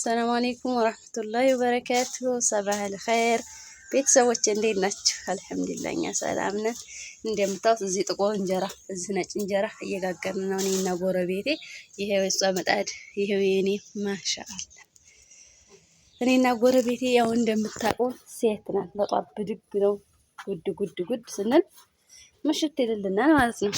السلام عليكم ورحمة الله وبركاته. صباح الخير ቤተሰቦች እንዴት ናችሁ? አልሐምዱሊላህ እኛ ሰላም ነን። እንደምታውቁት እዚህ ጥቁር እንጀራ እዚህ ነጭ እንጀራ እየጋገርን ነው እኔና ጎረቤቴ። ይሄው የሷ ምጣድ ይሄው የኔ ማሻአላ። እኔና ጎረቤቴ ያው እንደምታውቁ ሴት ናት። በጧት ብድግ ነው ጉድ ስንል ምሽት ይልልናል ማለት ነው።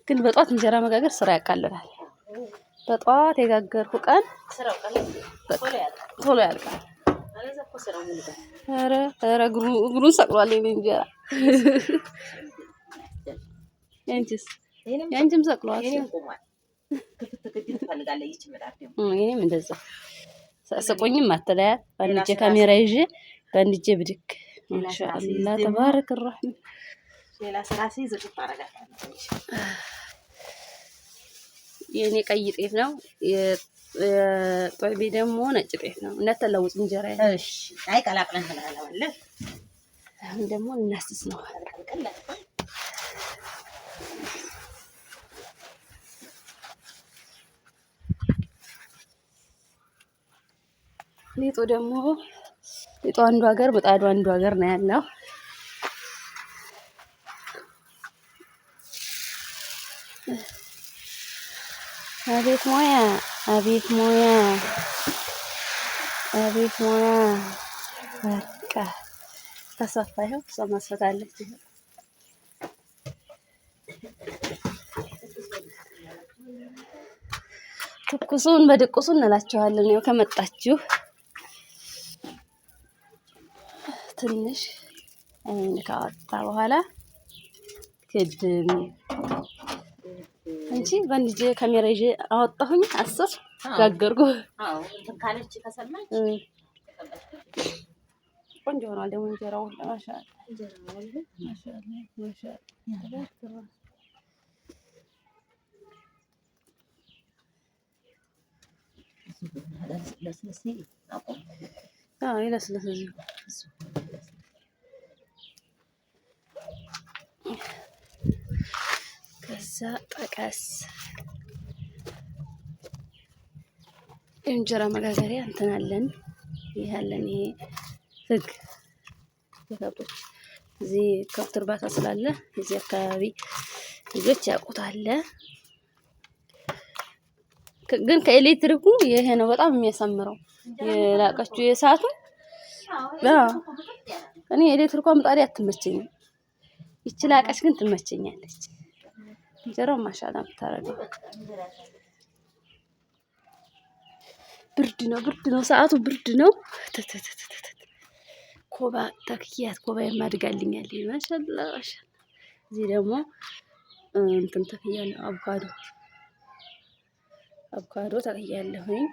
ግን በጧት እንጀራ መጋገር ስራ ያቃልላል። በጧት የጋገርኩ ቀን ቶሎ ያልቃል። ኧረ እግሩን ሰቅሏል የኔ እንጀራ። ያንቺም ሰቅሏል። እኔም እንደዛ ሳስቆኝም አትለያ በአንድ እጄ ካሜራ ይዤ በአንድ እጄ ብድግ ማሻአላ ተባረክ الرحمن ሌላ ስራ ሲይዝ ታረጋለች። የኔ ቀይ ጤፍ ነው፣ የጦይቤ ደግሞ ነጭ ጤፍ ነው። እንዳትለውጥ እንጀራ ያለ እሺ። አይ ቀላቅለን ተላላዋለን። አሁን ደግሞ እናስስ ነው። ሊጡ ደግሞ ሊጡ አንዱ ሀገር ምጣዱ አንዱ ሀገር ነው ያለው። አቤት ሙያ አቤት ሙያ አቤት ሙያ። በቃ ተሰፋ። ይኸው እሷ ማስፈታለች። ትኩሱን በድቁሱ እንላችኋለን። ያው ከመጣችሁ ትንሽ አይን ካወጣ በኋላ ክድም እንጂ በአንድ እጄ ካሜራ ይዤ አወጣሁኝ። 10 ጋገርኩ። አዎ ተካለች ከሰማች ቆንጆ ሆኗል። ደግሞ እንጀራው ማሻአላ ማሻአላ። ከዛ ጠቀስ እንጀራ መጋገሪያ እንትን አለን። ይሄ አለን። ይሄ ፍግ የከብቶች እዚህ ከብት እርባታ ስላለ እዚህ አካባቢ ልጆች ያውቁታል። ግን ከኤሌክትሪኩ ይሄ ነው በጣም የሚያሳምረው። የላቀችው የሰዓቱ እኔ ኤሌክትሪኳ ምጣድ አትመቸኝም። ይቺ ላቀች ግን ትመቸኛለች። እንጀራው ማሻአላ ብታረገው። ብርድ ነው ሰዓቱ ብርድ ነው። ኮባ ተክያት ኮባ የማድጋልኛል ማሻአላ ማሻአላ። እዚህ ደግሞ እንትን ተክያለሁ አቮካዶ ተክያለሁኝ።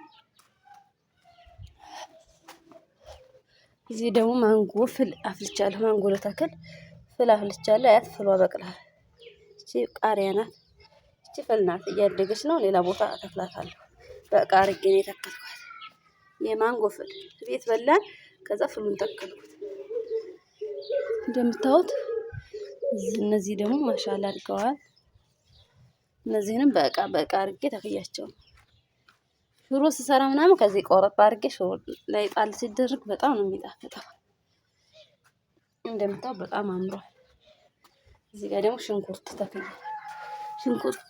እዚህ ደግሞ ማንጎ ፍል አፍልቻለሁ። ማንጎ ለተክል ፍል አፍልቻለሁ። አያት ፍሏ በቅላል። እቺ ቃሪያ ናት። እቺ ፍል ናት። እያደገች ነው። ሌላ ቦታ ተክላታለሁ። በቃ አርጌ ነው የተከልኳት። የማንጎ ፍል ቤት በላን። ከዛ ፍሉን ተከልኩት። እንደምታዩት እነዚህ ደግሞ ማሻአላ አድገዋል። እነዚህንም በቃ አርጌ ተክያቸው ሽሮ ስሰራ ምናምን ከዚህ ቆረጥ አርጌ ሽሮ ላይ ጣል ሲደረግ በጣም ነው የሚጣፍጠው። እንደምታው በጣም አምሯል። እዚህ ጋር ደግሞ ሽንኩርት ተክያ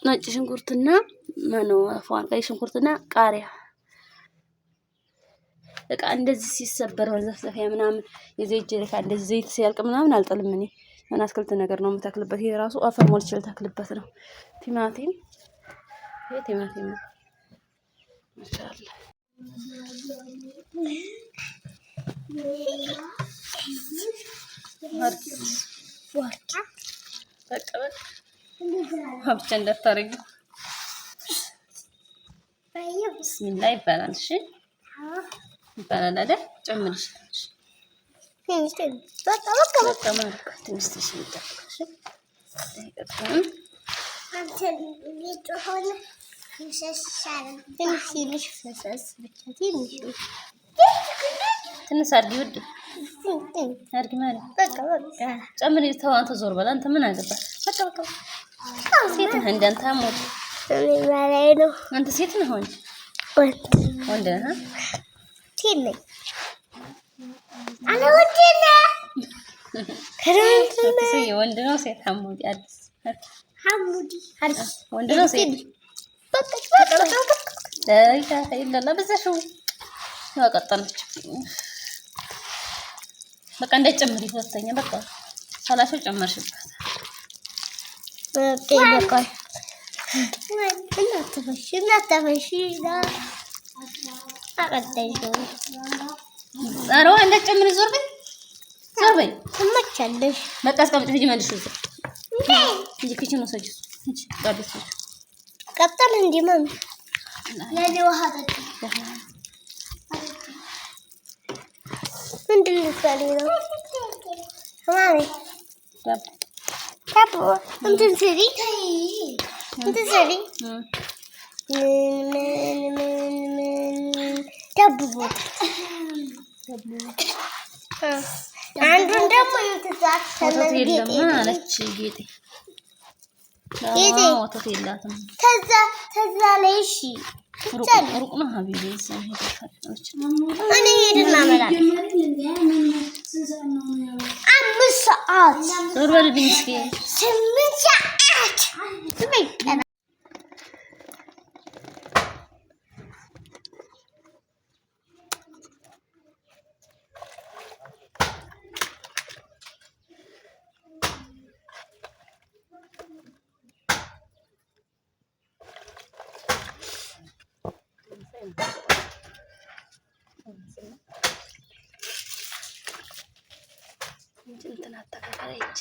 ነጭ ሽንኩርትና ቀይ ሽንኩርትና ቃሪያ በቃ እንደዚህ ሲሰበር ወዘፍዘፊያ ምናምን የዘይት ጀሪካ እንደዚህ ዘይት ሲያልቅ ምናምን አልጥልም እኔ። እና አትክልት ነገር ነው የምተክልበት። ይሄ ራሱ አፈር ሞልቼ ልተክልበት ነው። ቲማቲም ነው ማሻአላ። ብቻ እንዳታረጊ ብስሚላ ይባላል። እሺ ይባላል አይደል? ጨምርሽ ትንሽ አድርጊ ውድ አድርጊ ማለት በቃ ጨምሪ። ተው አንተ ዞር በል አንተ ምን አገባ? በቃ ሴት ነህ እንደ አንተ አሞት ነው። አንተ ሴት ነህ ወንድ ነህ? ሴት ነኝ አለ ወንድ ነህ። ወንድ ነው ሴት? ሐሙዲ አዲስ ሐሙዲ አዲስ ወንድ ነው ሴት? በቃ ይላል በዛሽው ያቀጠነች በቃ እንዳይጨምሪ ሁለተኛ በቃ ሰላሳ ጨመርሽበት። በቃ እናተፈሽ ዛሬዋ እንዳትጨምሪ ዞር በይ ትመቻለሽ። በቃ አስቀምጪ ሂጂ መልሽ እንጂ ኪችን ወሰጂ እንጂ ጋቢስ ቀጠል እንጂ ማን ለኔ ውሃ ጠጪ ምንድን ልትሰሪ ነው ማሚ? ዳቦ እንትን ስሪ ዳቦ ቦታ አንዱን ደግሞ ወተት የለም አለች ጌጤ። ወተት የላትም ከዛ ላይ እሺ ሩቅ ነው ሀቢቤ እኔ ሄድና እመላለሁ። 5 ሰዓት ዞር በልልኝ እስኪ 8 ሰዓት እንትን አተካከለች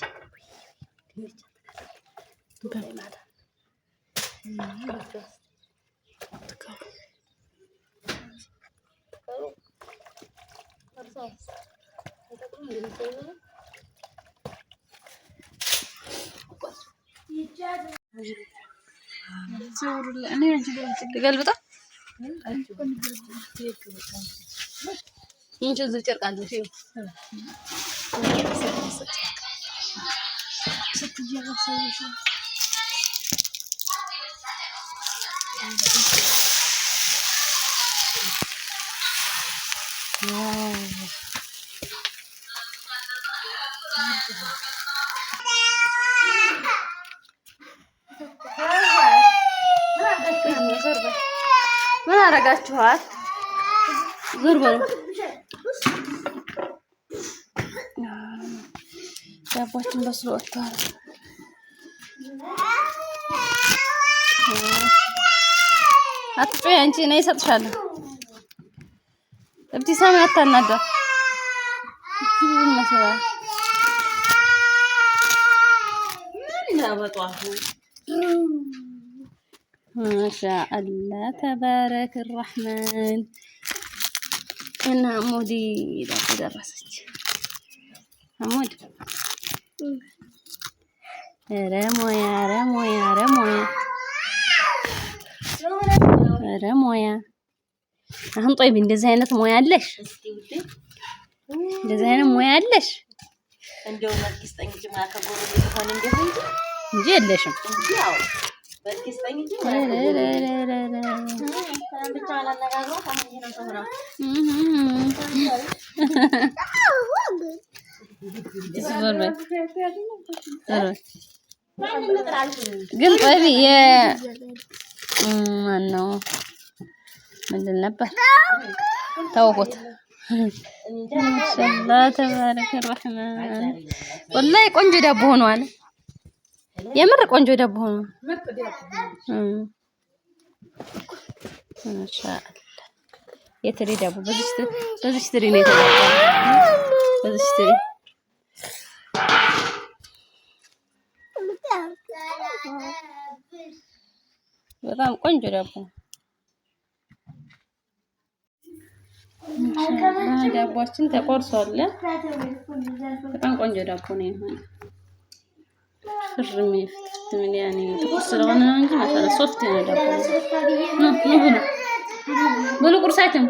ገልብጣ እንጂ እዚህ ጨርቅ አለ ምን አደረጋችኋል? ዞር በሉ። ዳቦችን በስሎ ወጥቷል። አትጮይ አንቺ ነይ እሰጥሻለሁ። እብቲሳም ያታናዳ መስዋዕት ማሻአላህ ተባረክ الرحمن እና ሐሙዲ ዳቦ ደረሰች። ሐሙድ ረሞያ አሁን ጦይብ እንደዚህ አይነት ሞያ አለሽ? እንደዚህ አይነት ሞያ አለሽ? እንደው መልክስ ጠንጂ ማከጎሩ ቢሆን እንጂ የለሽም እንጂ ያው መልክስ ጠንጂ ብቻ አላነጋግሯት አሁን ይሄ ነው ተብራ ግን ጦይብ ማነው ምንድን ነበር ተውኩት። ማሻአላህ ተባረከ الرحمن ወላሂ ቆንጆ ዳቦ ሆኗል። የምር ቆንጆ ዳቦ ሆኗል። ማሻአላህ የትሪ ዳቦ በዚህ ትሪ ነው የተባለው። በዚህ ትሪ በጣም ቆንጆ ዳቦ ዳቦችን ተቆርሷል። በጣም ቆንጆ ዳቦ ነው የሆነው። ፍርም ይፍት ምን ያኔ ትኩስ ስለሆነ ነው እንጂ ማሻአላህ ሶፍት ነው ዳቦ ነው። ብሉ ቁርሳችሁን